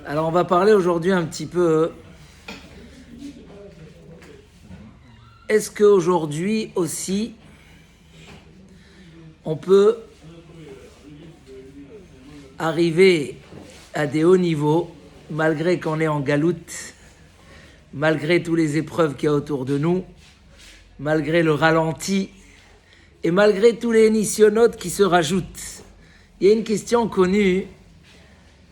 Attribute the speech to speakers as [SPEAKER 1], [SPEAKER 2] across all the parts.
[SPEAKER 1] Alors on va parler aujourd'hui un petit peu. Est-ce qu'aujourd'hui aussi on peut arriver à des hauts niveaux malgré qu'on est en galoute, malgré toutes les épreuves qu'il y a autour de nous, malgré le ralenti et malgré tous les nisyonotes qui se rajoutent? Il y a une question connue.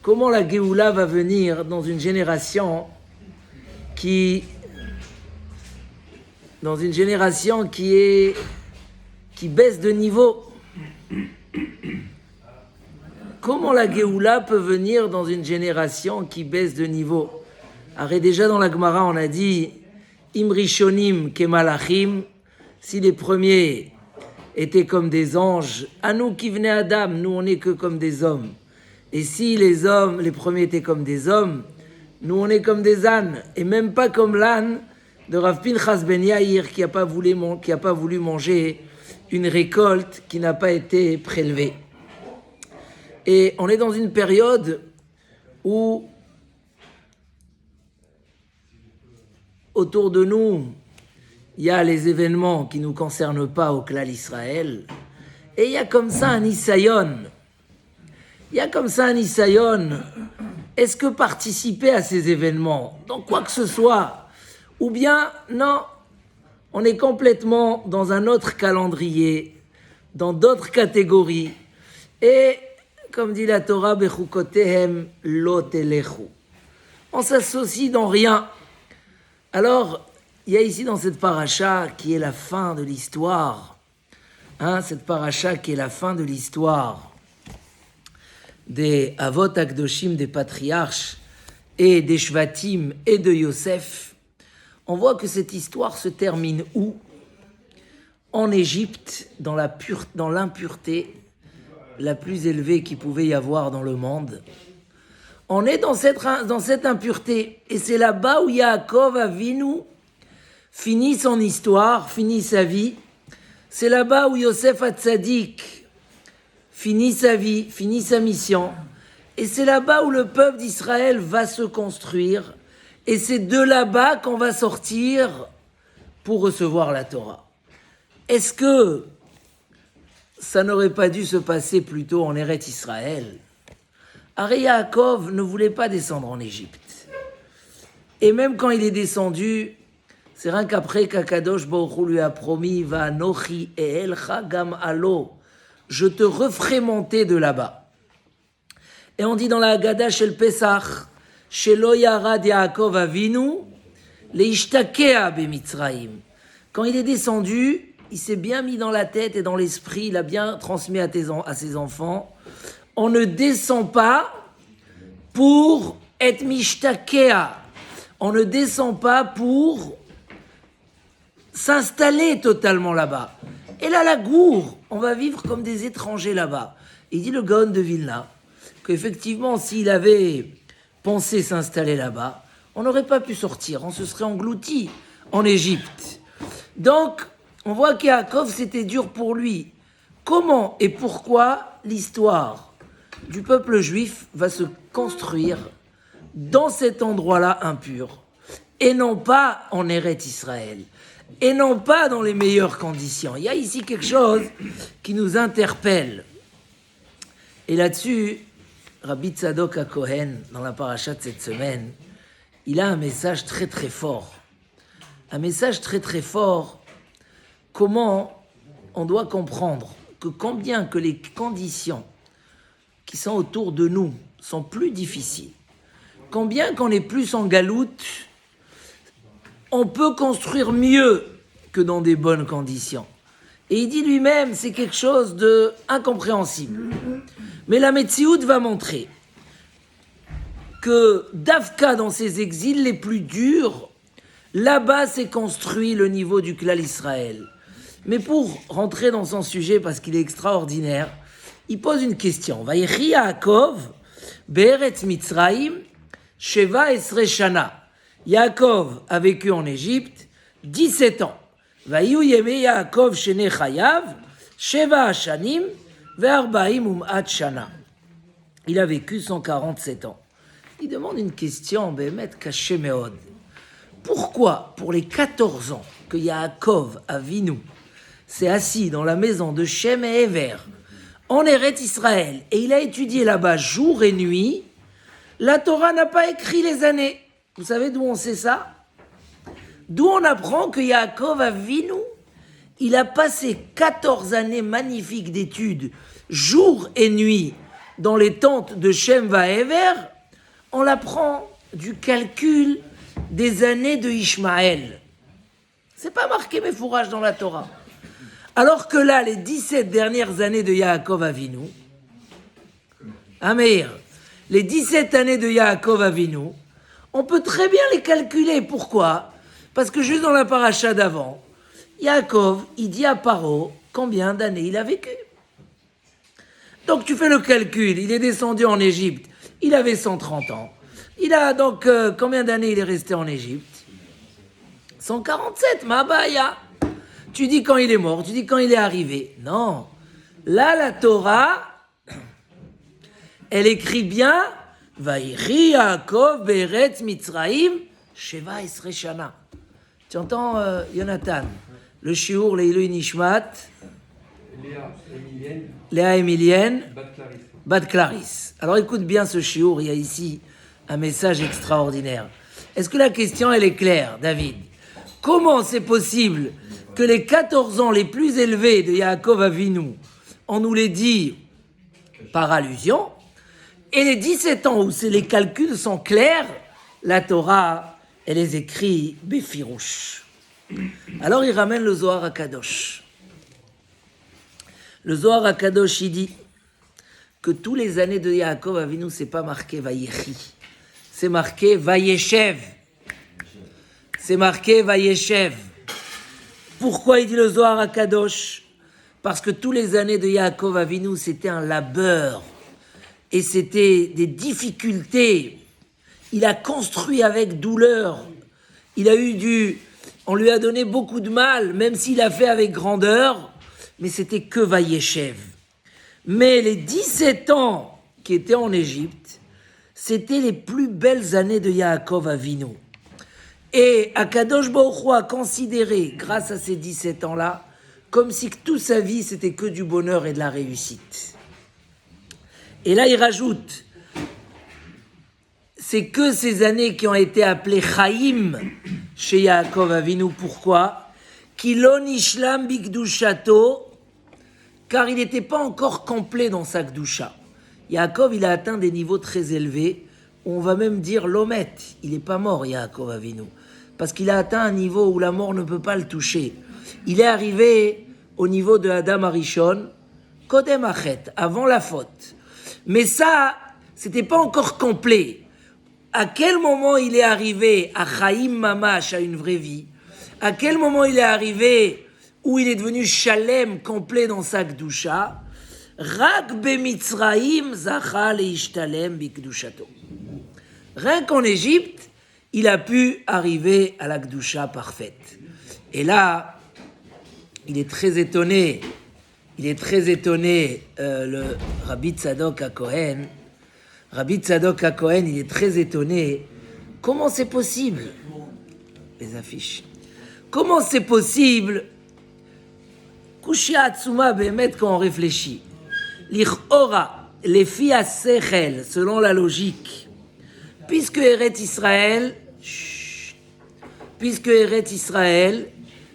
[SPEAKER 1] Comment la Géoula va venir dans une génération qui baisse de niveau? Comment la Géoula peut venir dans une génération qui baisse de niveau? Alors déjà dans la Gemara on a dit Imrishonim kemalachim, si les premiers étaient comme des anges, à nous qui venaient Adam, nous on n'est que comme des hommes. Et si les premiers étaient comme des hommes, nous on est comme des ânes, et même pas comme l'âne de Rav Pinchas ben Yair qui n'a pas voulu manger une récolte qui n'a pas été prélevée. Et on est dans une période où autour de nous, il y a les événements qui ne nous concernent pas au Klal Israël, et il y a comme ça un Isayon. Est-ce que participer à ces événements, dans quoi que ce soit, ou bien, non, on est complètement dans un autre calendrier, dans d'autres catégories, et, comme dit la Torah, Bechukotehem lo telechu. On s'associe dans rien. Alors, il y a ici dans cette paracha qui est la fin de l'histoire, cette paracha qui est la fin de l'histoire des Avot Akdoshim, des patriarches, et des Shvatim, et de Yosef. On voit que cette histoire se termine où? En Égypte, dans l'impureté la plus élevée qu'il pouvait y avoir dans le monde. On est dans cette impureté, et c'est là-bas où Yaakov Avinu finit son histoire, finit sa vie. C'est là-bas où Yosef Hatzadik finit sa vie, finit sa mission. Et c'est là-bas où le peuple d'Israël va se construire. Et c'est de là-bas qu'on va sortir pour recevoir la Torah. Est-ce que ça n'aurait pas dû se passer plutôt en Eretz Israël? Ari Yaakov ne voulait pas descendre en Égypte. Et même quand il est descendu, c'est rien qu'après qu'Akadosh Baruch Hu lui a promis « Va nochi et elcha gam alo » je te referai monter de là-bas. Et on dit dans la Haggadah shel Pesach, Shelo yarad Yaakov Avinu, leishtakea bemitzraim. Quand il est descendu, il s'est bien mis dans la tête et dans l'esprit, il a bien transmis à ses enfants, on ne descend pas pour être mishtakea. On ne descend pas pour s'installer totalement là-bas. Et là, la gour, on va vivre comme des étrangers là-bas. Il dit le Gaon de Vilna qu'effectivement, s'il avait pensé s'installer là-bas, on n'aurait pas pu sortir, on se serait englouti en Égypte. Donc, on voit qu'Yaakov, c'était dur pour lui. Comment et pourquoi l'histoire du peuple juif va se construire dans cet endroit-là impur, et non pas en Eretz Israël, et non pas dans les meilleures conditions? Il y a ici quelque chose qui nous interpelle. Et là-dessus, Rabbi Tzadok HaKohen, dans la paracha de cette semaine, il a un message très très fort. Un message très très fort. Comment on doit comprendre que combien que les conditions qui sont autour de nous sont plus difficiles, combien qu'on est plus en galoute, on peut construire mieux que dans des bonnes conditions. Et il dit lui-même, c'est quelque chose d'incompréhensible. Mais la Metsiout va montrer que Davka, dans ses exils les plus durs, là-bas s'est construit le niveau du Klal Israël. Mais pour rentrer dans son sujet, parce qu'il est extraordinaire, il pose une question. Vayechi Yaakov, Be'eretz Mitzrayim, Sheva Esre Shana. Yaakov a vécu en Égypte 17 ans. Vayu Yeme Yaakov Shene Chayav, Sheva Hashanim, Ve'arbaim Um'at Shana. Il a vécu 147 ans. il demande une question, Bémet Kaché Meod. Pourquoi, pour les 14 ans que Yaakov Avinu s'est assis dans la maison de Shem et Ever, en Eretz Israël, et il a étudié là-bas jour et nuit, la Torah n'a pas écrit les années. Vous savez d'où on sait ça? D'où on apprend que Yaakov Avinu, il a passé 14 années magnifiques d'études, jour et nuit, dans les tentes de Shem et Ever. On l'apprend du calcul des années de Ishmaël. C'est pas marqué mes fourrages dans la Torah. Alors que là, les 17 dernières années de Yaakov Avinu, Meir, les 17 années de Yaakov Avinu, on peut très bien les calculer. Pourquoi? Parce que juste dans la paracha d'avant, Yaakov, il dit à Paro combien d'années il a vécu. Donc tu fais le calcul, il est descendu en Égypte, il avait 130 ans. Il a donc combien d'années il est resté en Égypte? 147, Mabaya. Tu dis quand il est mort, tu dis quand il est arrivé. Non. Là, la Torah, elle écrit bien Vaïri Yaakov Beretz Mitzraïm Sheva Esre Shana. Tu entends, Jonathan, le shiur Leilui Nishmat, Léa Emilienne, Bat Clarisse. Alors écoute bien ce shiur, il y a ici un message extraordinaire. Est-ce que la question, elle est claire, David? Comment c'est possible que les 14 ans les plus élevés de Yaakov Avinu, on nous les dit par allusion, et les 17 ans où les calculs sont clairs, la Torah, elle les écrit Befirouche. Alors il ramène le Zohar HaKadosh. Le Zohar HaKadosh, il dit que tous les années de Yaakov Avinu, c'est pas marqué Vayechi, c'est marqué Vayeshev. C'est marqué Vayeshev. Pourquoi il dit le Zohar HaKadosh? Parce que tous les années de Yaakov Avinu, c'était un labeur. Et c'était des difficultés. Il a construit avec douleur. On lui a donné beaucoup de mal, même s'il a fait avec grandeur. Mais c'était que Vayeshev. Mais les 17 ans qui étaient en Égypte, c'était les plus belles années de Yaakov Avinu. Et Akadosh Baruch Hu a considéré, grâce à ces 17 ans-là, comme si toute sa vie, c'était que du bonheur et de la réussite. Et là, il rajoute, c'est que ces années qui ont été appelées Chaim chez Yaakov Avinu. Pourquoi? Kilon Ishlam Bikdushato, car il n'était pas encore complet dans sa Kdusha. Yaakov, il a atteint des niveaux très élevés. On va même dire l'omet. Il n'est pas mort, Yaakov Avinu. Parce qu'il a atteint un niveau où la mort ne peut pas le toucher. Il est arrivé au niveau de Adam Arishon, Kodem Achet, avant la faute. Mais ça, c'était pas encore complet. À quel moment il est arrivé à Chaim Mamash, à une vraie vie? À quel moment il est arrivé où il est devenu Shalem, complet dans sa Kdusha? Rak bemitzraim zacha leishtalem bikdushato. Rien qu'en Égypte, il a pu arriver à la Kdusha parfaite. Et là, il est très étonné, le Rabbi Tzadok HaKohen. Rabbi Tzadok HaKohen, il est très étonné. Comment c'est possible? Les affiches. Comment c'est possible? Kushia Atsuma Behemet, quand on réfléchit. L'Ichora, les filles à Sechel, selon la logique, puisque Eretz Israël,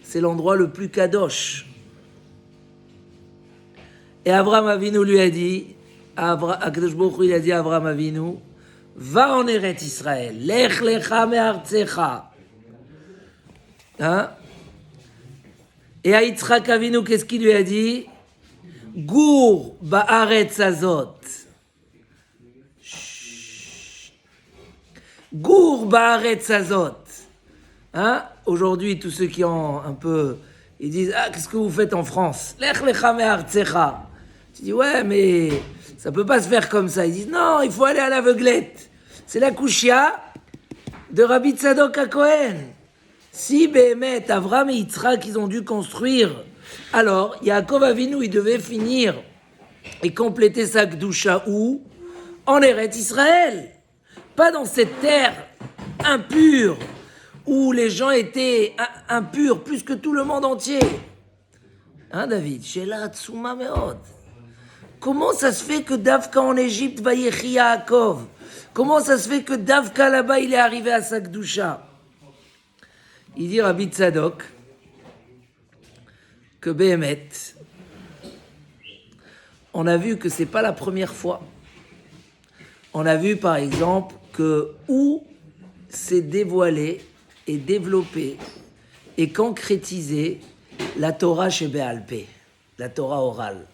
[SPEAKER 1] c'est l'endroit le plus kadosh. Et Abraham Avinu lui a dit, Akadosh Baruch Hu, il a dit à Abraham Avinu, va en Eretz Israël, lech lecha me'artzecha. Hein? Et à Yitzhak Avinu, qu'est-ce qu'il lui a dit? Gour ba'aretz azot. Gour ba'aretz azot. Hein? Aujourd'hui, tous ceux qui ont un peu... Ils disent, qu'est-ce que vous faites en France? Lech lecha me'artzecha. Tu dis, ouais, mais ça peut pas se faire comme ça. Ils disent, non, il faut aller à l'aveuglette. C'est la kushia de Rabbi Tzadok HaKohen. Si Béhémet, Avram et Yitzhak, ils ont dû construire, alors Yaakov Avinu, il devait finir et compléter sa Kdusha où? En Eretz Israël. pas dans cette terre impure où les gens étaient impurs plus que tout le monde entier. Hein, David? Sheila Tsuma Meod. Comment ça se fait que Davka en Égypte va Yechi Yaakov? Comment ça se fait que Davka là-bas il est arrivé à sa Kedusha? Il dit Rabbi Tzadok que Béhémet, on a vu que c'est pas la première fois. On a vu par exemple que où s'est dévoilé et développé et concrétisé la Torah chez Béal Pé, la Torah orale.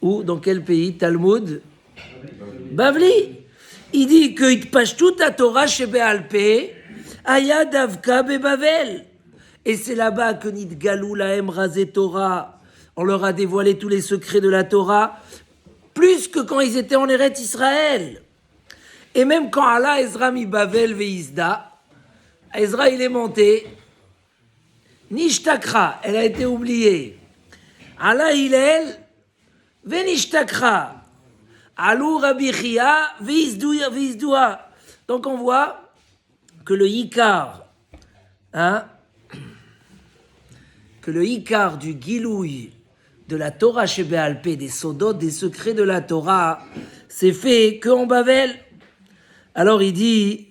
[SPEAKER 1] Où, dans quel pays? Talmud Bavli. Il dit que Itpashtout la Torah chez Béal Pé, Aya Davka Bebavel. Et c'est là-bas que Nidgalou Lahem Razé Torah, on leur a dévoilé tous les secrets de la Torah, plus que quand ils étaient en Eretz Israël. Et même quand Allah Ezra mi Bavel veizda, Ezra il est monté, Nishtakra, elle a été oubliée. Allah Hillel venishtakra, Alou Rabbi Chia veizdoua. Donc on voit que le Ikar, que le Ikar du Gilouï de la Torah chez Béal Pé, des Sodot, des secrets de la Torah, c'est fait qu'en Bavel. Alors il dit,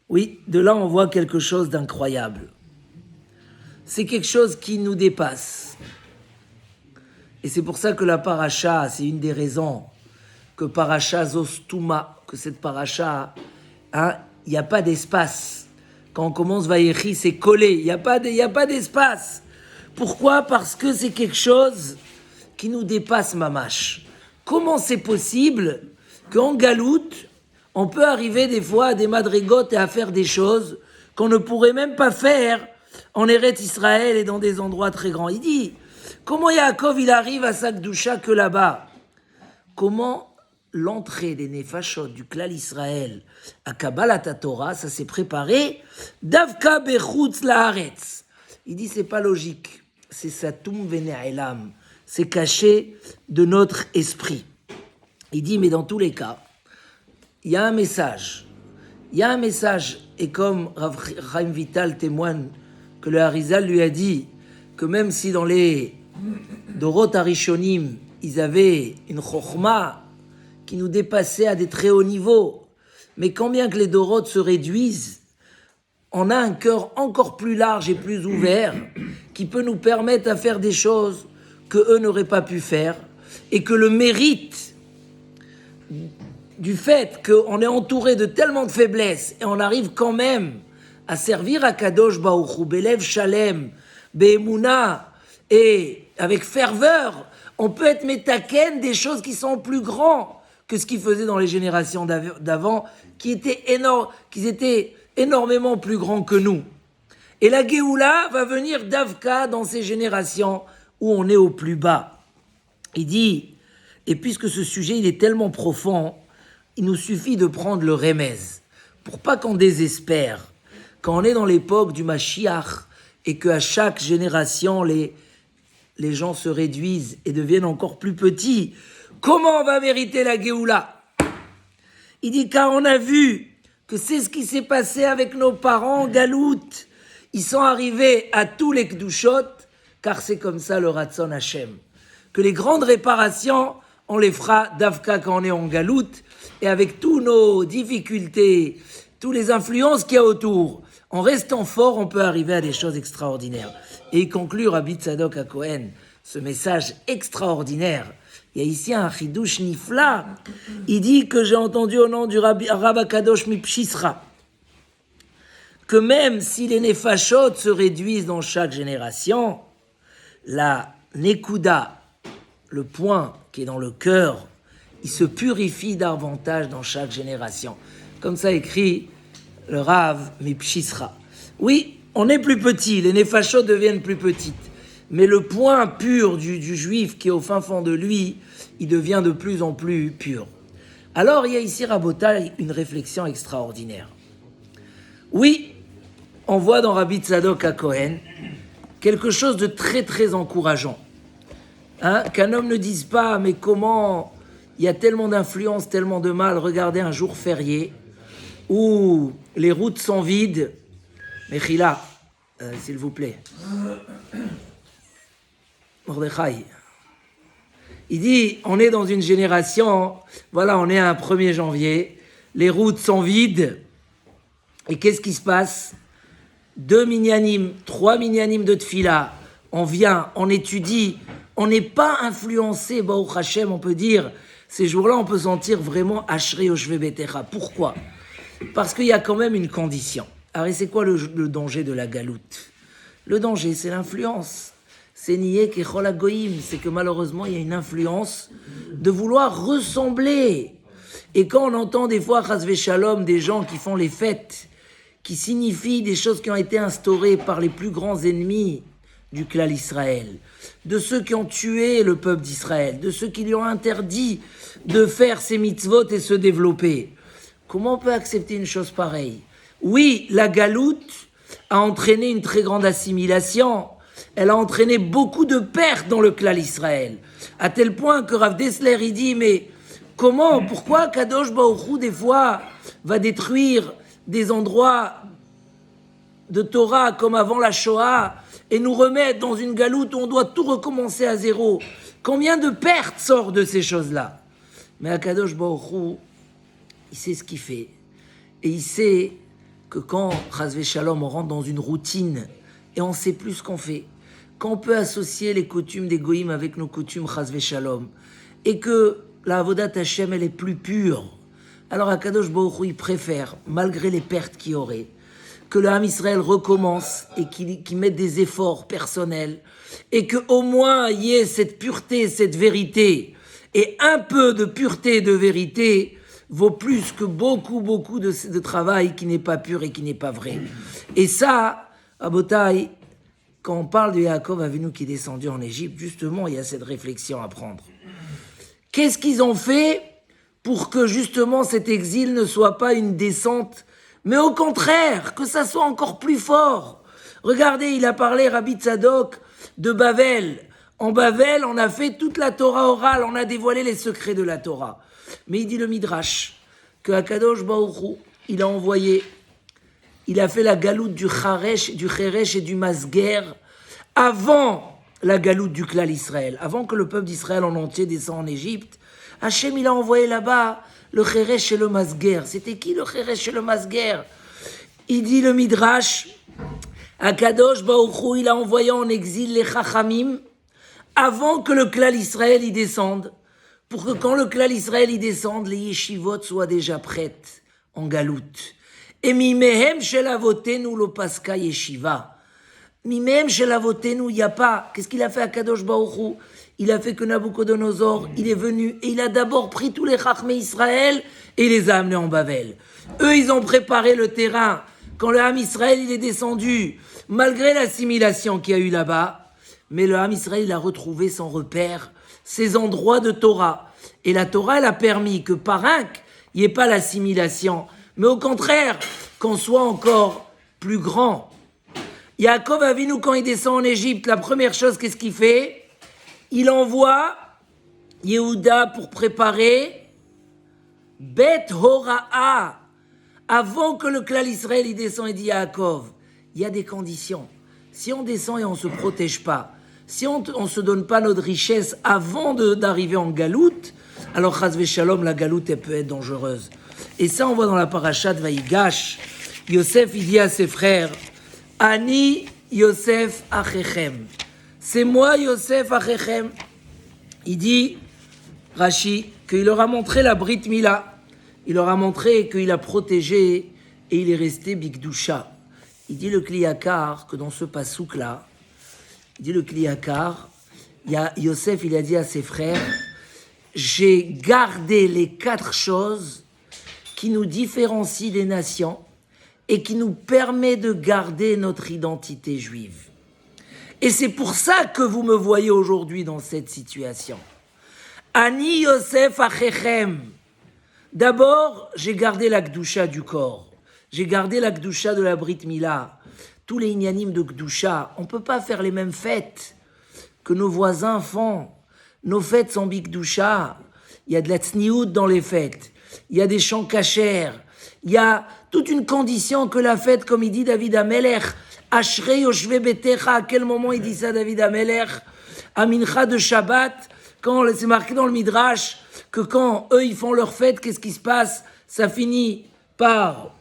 [SPEAKER 1] oui, de là on voit quelque chose d'incroyable. C'est quelque chose qui nous dépasse. Et c'est pour ça que la paracha, c'est une des raisons que paracha Zostuma, que cette paracha, il n'y a pas d'espace. Quand on commence Vayechi, c'est collé, il n'y a pas d'espace. Pourquoi? Parce que c'est quelque chose qui nous dépasse, mamache. Comment c'est possible qu'en galoute, on peut arriver des fois à des madrigotes et à faire des choses qu'on ne pourrait même pas faire en Eretz Israël et dans des endroits très grands? Il dit, comment Yaakov il arrive à sa Kedusha que là-bas? Comment l'entrée des Nefashot du Klal Israël à Kabbalat Torah, ça s'est préparé Davka Bechutz Laaretz. Il dit, c'est pas logique. C'est Satum Vene'elam. C'est caché de notre esprit. Il dit, mais dans tous les cas, il y a un message. Il y a un message. Et comme Rav Chaim Vital témoigne que le Harizal lui a dit que même si dans les Dorot Arishonim, ils avaient une chokhma qui nous dépassait à des très hauts niveaux, mais quand bien que les Dorot se réduisent, on a un cœur encore plus large et plus ouvert qui peut nous permettre à faire des choses que eux n'auraient pas pu faire, et que le mérite du fait qu'on est entouré de tellement de faiblesses et on arrive quand même à servir à Kadosh Baruch Hu, Belev Shalem, Be'emunah, et avec ferveur, on peut être métaken des choses qui sont plus grands que ce qu'ils faisaient dans les générations d'avant, qui étaient énormément plus grands que nous. Et la Géoula va venir d'Avka dans ces générations où on est au plus bas. Il dit, et puisque ce sujet il est tellement profond, il nous suffit de prendre le remez, pour pas qu'on désespère. Quand on est dans l'époque du Mashiach, et qu'à chaque génération, les gens se réduisent et deviennent encore plus petits, comment on va mériter la Géoula? Il dit, car on a vu que c'est ce qui s'est passé avec nos parents, Galout. Ils sont arrivés à tous les Kedushot, car c'est comme ça le Ratzon Hashem. Que les grandes réparations, on les fera d'Avka quand on est en Galout, et avec tous nos difficultés, toutes les influences qu'il y a autour, en restant fort, on peut arriver à des choses extraordinaires. Et il conclut Rabbi Tzadok HaKohen, ce message extraordinaire. Il y a ici un chidouche nifla. Il dit que j'ai entendu au nom du Rav Kadosh Mipshisra que même si les nefashot se réduisent dans chaque génération, la nekuda, le point qui est dans le cœur, il se purifie davantage dans chaque génération. Comme ça écrit le Rav Mipshisra. Oui, on est plus petit, les nefashot deviennent plus petites. Mais le point pur du juif qui est au fin fond de lui, il devient de plus en plus pur. Alors il y a ici, Rabotai, une réflexion extraordinaire. Oui, on voit dans Rabbi Tzadok HaKohen quelque chose de très très encourageant. Qu'un homme ne dise pas, mais comment il y a tellement d'influence, tellement de mal, regardez un jour férié, où les routes sont vides. Mechila, s'il vous plaît. Mordechai. Il dit, on est dans une génération, voilà, on est à un 1er janvier, les routes sont vides, et qu'est-ce qui se passe? 2 minyanim, 3 minyanim de tfila, on vient, on étudie, on n'est pas influencé, Baruch Hashem, on peut dire, ces jours-là, on peut sentir vraiment Ashrei Yoshvei Betecha. Pourquoi? Parce qu'il y a quand même une condition. Alors, c'est quoi le danger de la galoute? Le danger, c'est l'influence. C'est nier Kechol HaGoyim, c'est que malheureusement, il y a une influence de vouloir ressembler. Et quand on entend des fois, Chas Veshalom, des gens qui font les fêtes, qui signifient des choses qui ont été instaurées par les plus grands ennemis du clan Israël, de ceux qui ont tué le peuple d'Israël, de ceux qui lui ont interdit de faire ses mitzvot et se développer. Comment on peut accepter une chose pareille? Oui, la galoute a entraîné une très grande assimilation. Elle a entraîné beaucoup de pertes dans le clan Israël. À tel point que Rav Dessler, il dit, mais comment, pourquoi Kadosh Baruch Hu, des fois, va détruire des endroits de Torah comme avant la Shoah et nous remettre dans une galoute où on doit tout recommencer à zéro? Combien de pertes sortent de ces choses-là? Mais Kadosh Baruch Hu, il sait ce qu'il fait. Et il sait que quand, Chas Veshalom, on rentre dans une routine et on ne sait plus ce qu'on fait, quand on peut associer les coutumes des Goïm avec nos coutumes Chas Veshalom, et que la Avodat Hashem, elle est plus pure, alors Akadosh Baruch Hu, il préfère, malgré les pertes qu'il y aurait, que le Ham Israël recommence et qu'il mette des efforts personnels, et qu'au moins il y ait cette pureté, cette vérité, et un peu de pureté et de vérité vaut plus que beaucoup de travail qui n'est pas pur et qui n'est pas vrai. Et ça, Abotai, quand on parle de Yaakov Avinu qui est descendu en Égypte, justement, il y a cette réflexion à prendre. Qu'est-ce qu'ils ont fait pour que justement cet exil ne soit pas une descente, mais au contraire, que ça soit encore plus fort? Regardez, il a parlé, Rabbi Tzadok, de Bavel. En Bavel, on a fait toute la Torah orale, on a dévoilé les secrets de la Torah. Mais il dit le Midrash, que Akadosh Baruch Hu, il a fait la galoute du Cheresh et du Masger avant la galoute du clan Israël, avant que le peuple d'Israël en entier descende en Égypte. Hachem, il a envoyé là-bas le Cheresh et le Masger. C'était qui le Cheresh et le Masger? Il dit le Midrash, Akadosh Baruch Hu, il a envoyé en exil les Chachamim avant que le clan Israël y descende, pour que quand le clan Israël y descende, les yeshivot soient déjà prêtes en galoute. Et mimehem shel avotenu lo paska yeshiva. Mimehem shel avotenu, il n'y a pas. Qu'est-ce qu'il a fait à Kadosh Baruch Hu? Il a fait que Nabucodonosor, il est venu et il a d'abord pris tous les Chachmei Israël et il les a amenés en Bavel. Eux, ils ont préparé le terrain. Quand le Ham Israël, il est descendu, malgré l'assimilation qu'il y a eu là-bas, mais le Ham Israël, il a retrouvé son repère, ces endroits de Torah. Et la Torah, elle a permis que par un, il n'y ait pas l'assimilation, mais au contraire, qu'on soit encore plus grand. Yaakov Avinu, quand il descend en Égypte, la première chose, qu'est-ce qu'il fait? Il envoie Yehuda pour préparer Bet Hora'a. Avant que le clan Israël y descend, il dit Yaakov, il y a des conditions. Si on descend et on ne se protège pas, si on ne se donne pas notre richesse avant d'arriver en galoute, alors Chas Veshalom, la galoute, elle peut être dangereuse. Et ça, on voit dans la parasha de Vaïgash. Yosef, il dit à ses frères, Ani Yosef Achechem. C'est moi, Yosef Achechem. Il dit, Rashi, qu'il leur a montré la Brit Mila. Il leur a montré qu'il a protégé et il est resté Bigdusha. Il dit le Kliyakar que dans ce pasouk-là, il dit le Kliyakar, il y a Yosef, il a dit à ses frères, j'ai gardé les 4 choses qui nous différencient des nations et qui nous permet de garder notre identité juive. Et c'est pour ça que vous me voyez aujourd'hui dans cette situation. Ani Yosef Achechem. D'abord, j'ai gardé la Gdusha du corps. J'ai gardé la Gdusha de la Brit Mila. Tous les inyanim de Gdusha, on ne peut pas faire les mêmes fêtes que nos voisins font. Nos fêtes sont Bigdusha. Il y a de la tsniout dans les fêtes. Il y a des chants cachers. Il y a toute une condition que la fête, comme il dit David Amelech. Ashrei Yoshve Betecha, à quel moment il dit ça David Amelech? À Mincha de Shabbat, quand c'est marqué dans le Midrash, que quand eux ils font leur fête, qu'est-ce qui se passe? Ça finit par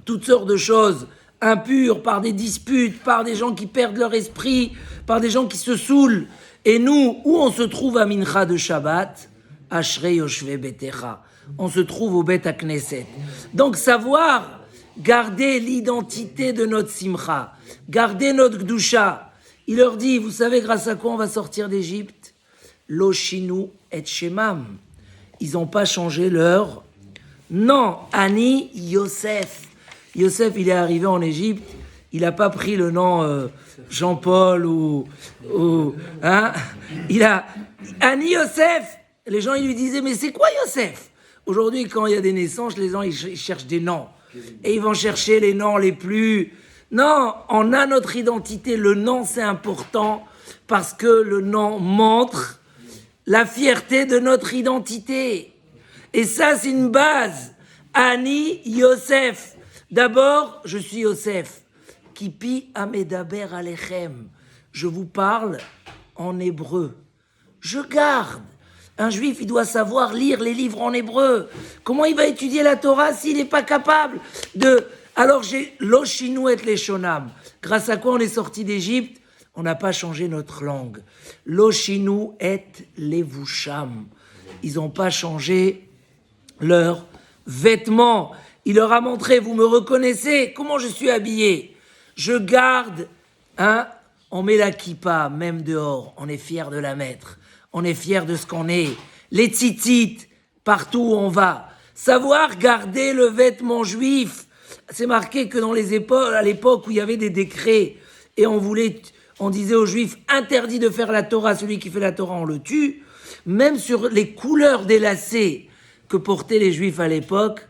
[SPEAKER 1] toutes sortes de choses impures, par des disputes, par des gens qui perdent leur esprit, par des gens qui se saoulent. Et nous, où on se trouve à Mincha de Shabbat? Ashrei Yoshve Betecha. On se trouve au Bet HaKnesset. Donc savoir garder l'identité de notre Simcha, garder notre Gdusha. Il leur dit, vous savez grâce à quoi on va sortir d'Égypte? Lo shinu et shemam. Ils n'ont pas changé leur nom. Ani Yosef. Yosef, il est arrivé en Égypte, il n'a pas pris le nom Jean-Paul ou hein? Il a Ani Yosef. Les gens, ils lui disaient, mais c'est quoi Yosef? Aujourd'hui, quand il y a des naissances, les gens, ils cherchent des noms. Et ils vont chercher les noms les plus... Non, on a notre identité. Le nom, c'est important parce que le nom montre la fierté de notre identité. Et ça, c'est une base. Ani Yosef. D'abord, je suis Yosef. Kipi amedaber alechem. Je vous parle en hébreu. Je garde. Un juif, il doit savoir lire les livres en hébreu. Comment il va étudier la Torah s'il n'est pas capable de... Alors j'ai l'oshinou et l'eshonam. Grâce à quoi on est sorti d'Égypte? On n'a pas changé notre langue. L'oshinou et levusham. Ils n'ont pas changé leurs vêtements. Il leur a montré, vous me reconnaissez, comment je suis habillé. Je garde, on met la kippa, même dehors, on est fier de la mettre. On est fier de ce qu'on est. Les tzitzit, partout où on va. Savoir garder le vêtement juif. C'est marqué que dans les époques, à l'époque où il y avait des décrets et on disait aux juifs, interdit de faire la Torah, celui qui fait la Torah, on le tue. Même sur les couleurs des lacets que portaient les juifs à l'époque,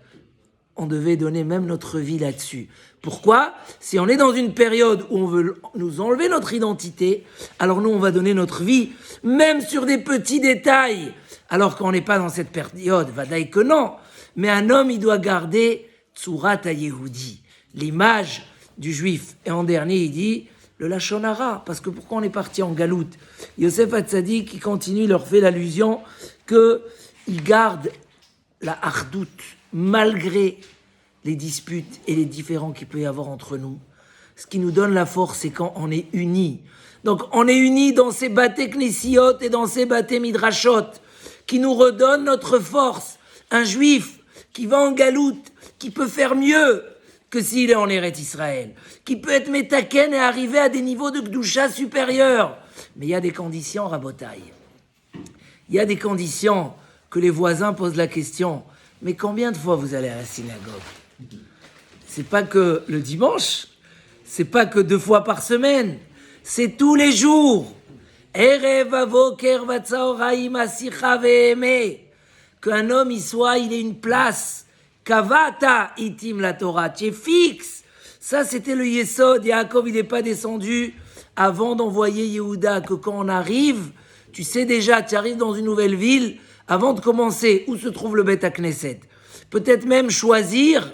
[SPEAKER 1] on devait donner même notre vie là-dessus. Pourquoi? Si on est dans une période où on veut nous enlever notre identité, alors nous, on va donner notre vie, même sur des petits détails, alors qu'on n'est pas dans cette période. Vadaï que non. Mais un homme, il doit garder Tsurat HaYehudi, l'image du juif. Et en dernier, il dit le Lachon Hara, parce que pourquoi on est parti en galoute? Yosef Hatzadik, qui continue, leur fait l'allusion qu'il garde la hardout, malgré les disputes et les différends qu'il peut y avoir entre nous. Ce qui nous donne la force, c'est quand on est unis. Donc on est unis dans ces bâtés knésiot et dans ces bâtés midrashot, qui nous redonnent notre force. Un juif qui va en galoute, qui peut faire mieux que s'il est en Eretz Israël, qui peut être métaken et arriver à des niveaux de Gdusha supérieurs. Mais il y a des conditions, Rabotaï. Il y a des conditions que les voisins posent la question. Mais combien de fois vous allez à la synagogue? C'est pas que le dimanche, c'est pas que 2 fois par semaine, c'est tous les jours. Erev avoker vatsaoraim asicha ve'eme. Qu'un homme il ait une place. Kavata itim la Torah, tu es fixe. Ça c'était le Yesod. Yaakov il n'est pas descendu avant d'envoyer Yehuda, que quand on arrive, tu sais déjà, tu arrives dans une nouvelle ville, avant de commencer, où se trouve le Bet HaKnesset. Peut-être même choisir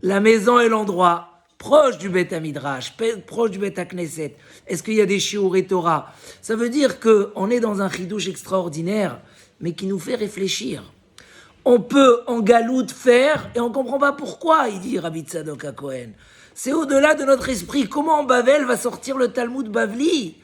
[SPEAKER 1] la maison et l'endroit proche du Bet HaMidrash, proche du Bet HaKnesset. Est-ce qu'il y a des shiurei Torah? Ça veut dire qu'on est dans un chidouche extraordinaire, mais qui nous fait réfléchir. On peut en galoute faire, et on ne comprend pas pourquoi, il dit Rabbi Tzadok HaKohen. C'est au-delà de notre esprit. Comment en Bavel va sortir le Talmud Bavli?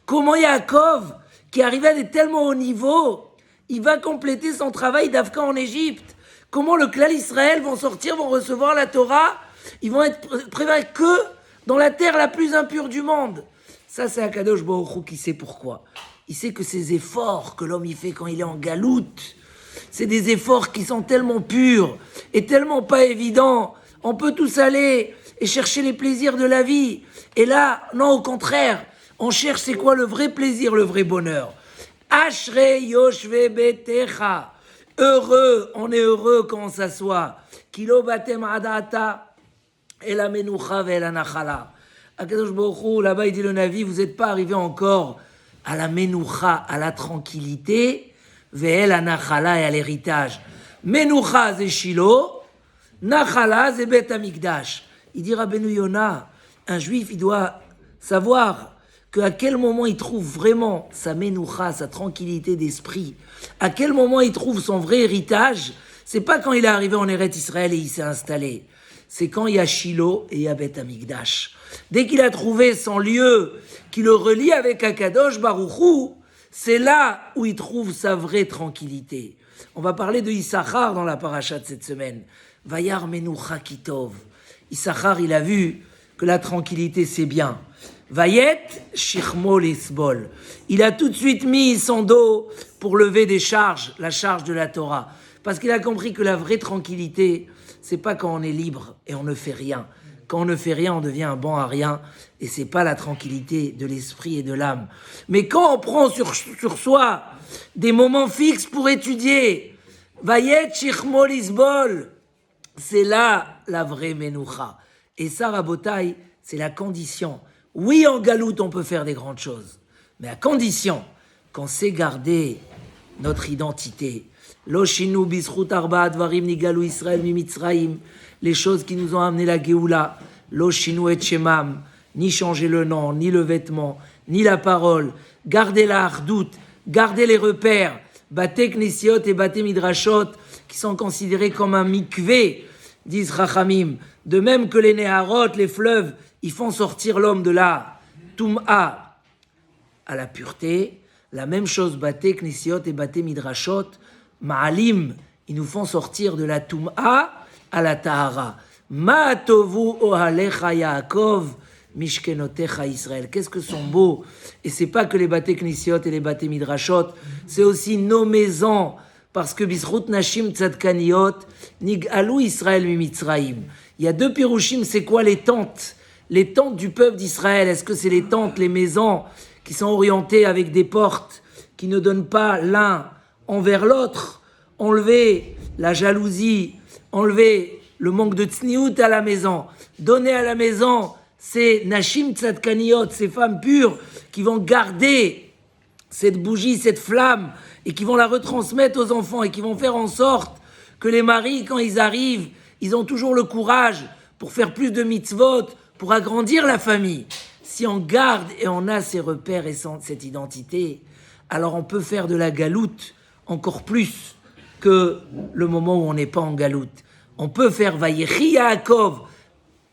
[SPEAKER 1] Comment Yaakov, qui est arrivé à des tellement hauts niveaux, il va compléter son travail d'Afghan en Égypte? Comment le clan Israël vont sortir, vont recevoir la Torah? Ils vont être préparés que dans la terre la plus impure du monde. Ça, c'est Akadosh Baruch Hu qui sait pourquoi. Il sait que ces efforts que l'homme y fait quand il est en galoute, c'est des efforts qui sont tellement purs et tellement pas évidents. On peut tous aller et chercher les plaisirs de la vie. Et là, non, au contraire, on cherche c'est quoi le vrai plaisir, le vrai bonheur. Ashrei Yoshve Betecha. Heureux, on est heureux quand on s'assoit. Kilo batem adata et la menucha ve la nachala. Akadosh Baruch Hu, là-bas il dit le Navi, vous n'êtes pas arrivé encore à la menucha, à la tranquillité, ve la nachala et à l'héritage. Menucha c'est Shiloh, Nachala zebet amigdash. Il dit Rabbeinu Yona, un juif, il doit savoir qu'à quel moment il trouve vraiment sa menoucha, sa tranquillité d'esprit, à quel moment il trouve son vrai héritage, c'est pas quand il est arrivé en Eretz Israël et il s'est installé. C'est quand il y a Shiloh et il y a Beth Amikdash. Dès qu'il a trouvé son lieu qui le relie avec Akadosh Baruch Hu, c'est là où il trouve sa vraie tranquillité. On va parler de Issachar dans la paracha de cette semaine. Vayar Menoucha Kitov. Issachar, il a vu que la tranquillité c'est bien. Vayet Shirmo Lisbol. Il a tout de suite mis son dos pour lever des charges, la charge de la Torah. Parce qu'il a compris que la vraie tranquillité, c'est pas quand on est libre et on ne fait rien. Quand on ne fait rien, on devient un bon à rien. Et c'est pas la tranquillité de l'esprit et de l'âme. Mais quand on prend sur soi des moments fixes pour étudier, Vayet Shirmo Lisbol, c'est là la vraie menoucha. Et ça, Rabotai, c'est la condition. Oui, en galoute, on peut faire des grandes choses. Mais à condition qu'on sait garder notre identité. Loshinu bisrut arba dvarim nigalu Israël mimitzraim. Les choses qui nous ont amené la Géoula. Loshinu et shemam. Ni changer le nom, ni le vêtement, ni la parole. Garder la hardout, garder les repères. Bate knesiot et bate midrashot, qui sont considérés comme un mikvé, disent Chachamim. De même que les Neharot, les fleuves, ils font sortir l'homme de la Tum'a à la pureté. La même chose, Bate Knesiot et Bate Midrashot, Ma'alim, ils nous font sortir de la Tum'a à la Tahara. Ma'atovu ohalecha Yaakov, Mishkenotecha Israël. Qu'est-ce que sont beaux. Et c'est pas que les Bate Knesiot et les Bate Midrashot, c'est aussi nos maisons. Parce que Bisrut Nashim Tzadkaniot, Nig'alou Israël Mimitzraim. Il y a deux pirouchim, c'est quoi les tentes? Les tentes du peuple d'Israël, est-ce que c'est les tentes, les maisons qui sont orientées avec des portes qui ne donnent pas l'un envers l'autre? Enlever la jalousie, enlever le manque de tsniout à la maison. Donner à la maison ces Nashim Tzadkaniot, ces femmes pures qui vont garder cette bougie, cette flamme, et qui vont la retransmettre aux enfants et qui vont faire en sorte que les maris, quand ils arrivent, ils ont toujours le courage pour faire plus de mitzvot, pour agrandir la famille. Si on garde et on a ces repères et cette identité, alors on peut faire de la galoute encore plus que le moment où on n'est pas en galoute. On peut faire Vayechi Yaakov.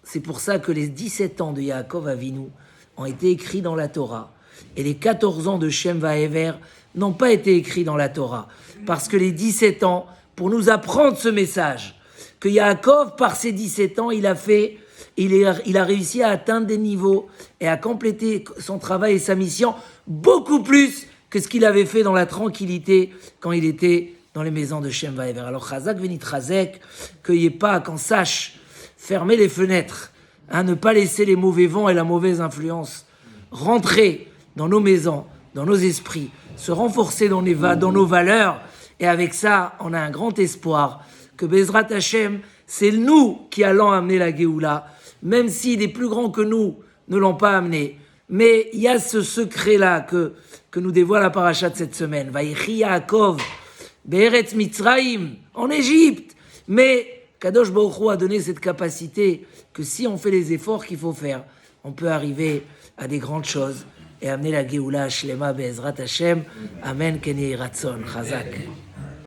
[SPEAKER 1] C'est pour ça que les 17 ans de Yaakov Avinu ont été écrits dans la Torah. Et les 14 ans de Shem Vaever n'ont pas été écrits dans la Torah. Parce que les 17 ans, pour nous apprendre ce message, que Yaakov, par ses 17 ans, il a réussi à atteindre des niveaux et à compléter son travail et sa mission beaucoup plus que ce qu'il avait fait dans la tranquillité quand il était dans les maisons de Shem Vaever. Alors, Chazak Venit Chazek, qu'il n'y ait pas, qu'on sache fermer les fenêtres, ne pas laisser les mauvais vents et la mauvaise influence rentrer dans nos maisons, dans nos esprits, se renforcer dans nos valeurs. Et avec ça, on a un grand espoir que Bezrat Hashem, c'est nous qui allons amener la Géoula, même si des plus grands que nous ne l'ont pas amené. Mais il y a ce secret-là que nous dévoile la paracha de cette semaine. Vayechi Yaakov, Be'eretz Mitzraim, en Égypte. Mais Kadosh Baruch Hu a donné cette capacité que si on fait les efforts qu'il faut faire, on peut arriver à des grandes choses et amener la Géoula Shlema Be'ezrat Hashem. Amen, Keni Ratzon, Chazak.